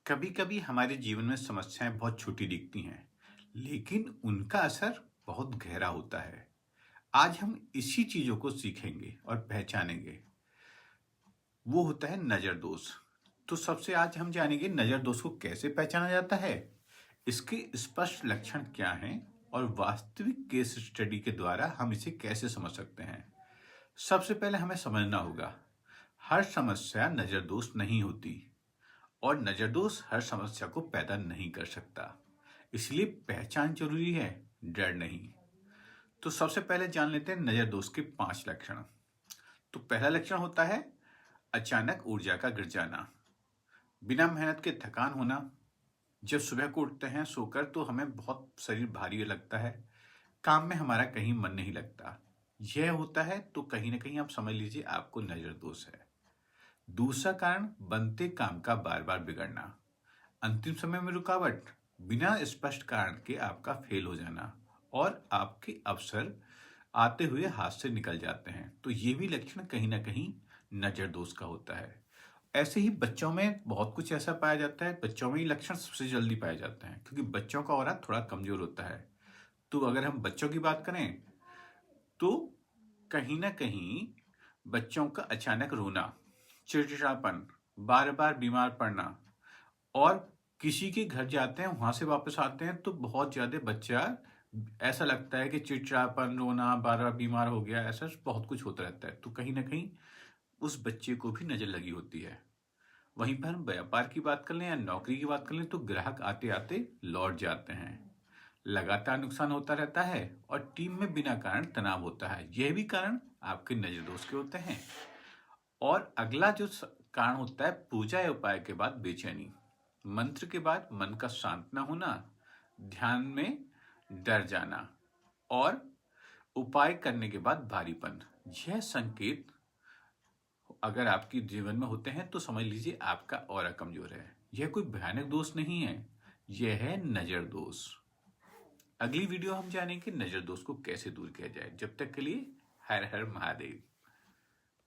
कभी कभी हमारे जीवन में समस्याएं बहुत छोटी दिखती हैं, लेकिन उनका असर बहुत गहरा होता है। आज हम इसी चीजों को सीखेंगे और पहचानेंगे। वो होता है नजर दोष। तो सबसे आज हम जानेंगे नजर दोष को कैसे पहचाना जाता है, इसके स्पष्ट लक्षण क्या हैं और वास्तविक केस स्टडी के द्वारा हम इसे कैसे समझ सकते हैं। सबसे पहले हमें समझना होगा, हर समस्या नजर दोष नहीं होती और नजर दोष हर समस्या को पैदा नहीं कर सकता। इसलिए पहचान जरूरी है, डर नहीं। तो सबसे पहले जान लेते हैं नजर दोष के 5 लक्षण। तो पहला लक्षण होता है अचानक ऊर्जा का गिर जाना, बिना मेहनत के थकान होना। जब सुबह को उठते हैं सोकर तो हमें बहुत शरीर भारी लगता है, काम में हमारा कहीं मन नहीं लगता। यह होता है तो कहीं ना कहीं आप समझ लीजिए आपको नजर दोष है। दूसरा कारण बनते काम का बार बार बिगड़ना, अंतिम समय में रुकावट, बिना स्पष्ट कारण के आपका फेल हो जाना और आपके अवसर आते हुए हाथ से निकल जाते हैं। तो ये भी लक्षण कहीं ना कहीं नजर दोष का होता है। ऐसे ही बच्चों में बहुत कुछ ऐसा पाया जाता है, बच्चों में ये लक्षण सबसे जल्दी पाए जाते हैं क्योंकि बच्चों का ऑरा थोड़ा कमजोर होता है। तो अगर हम बच्चों की बात करें तो कहीं ना कहीं बच्चों का अचानक रोना, चिड़चिड़ापन, बार बार बीमार पड़ना और किसी के घर जाते हैं वहां से वापस आते हैं तो बहुत ज्यादा बच्चा ऐसा लगता है कि चिड़चिड़ापन, रोना, बार बार बीमार हो गया, ऐसा बहुत कुछ होता रहता है। तो कहीं ना कहीं उस बच्चे को भी नजर लगी होती है। वहीं पर हम व्यापार की बात कर लें या नौकरी की बात कर लें तो ग्राहक आते आते लौट जाते हैं, लगातार नुकसान होता रहता है और टीम में बिना कारण तनाव होता है। यह भी कारण आपके नजर दोष के होते हैं। और अगला जो कारण होता है पूजा या उपाय के बाद बेचैनी, मंत्र के बाद मन का शांत न होना, ध्यान में डर जाना और उपाय करने के बाद भारीपन। यह संकेत अगर आपके जीवन में होते हैं तो समझ लीजिए आपका ऑरा कमजोर है। यह कोई भयानक दोष नहीं है, यह है नजर दोष। अगली वीडियो हम जानेंगे नजर दोष को कैसे दूर किया जाए। जब तक के लिए हर हर महादेव।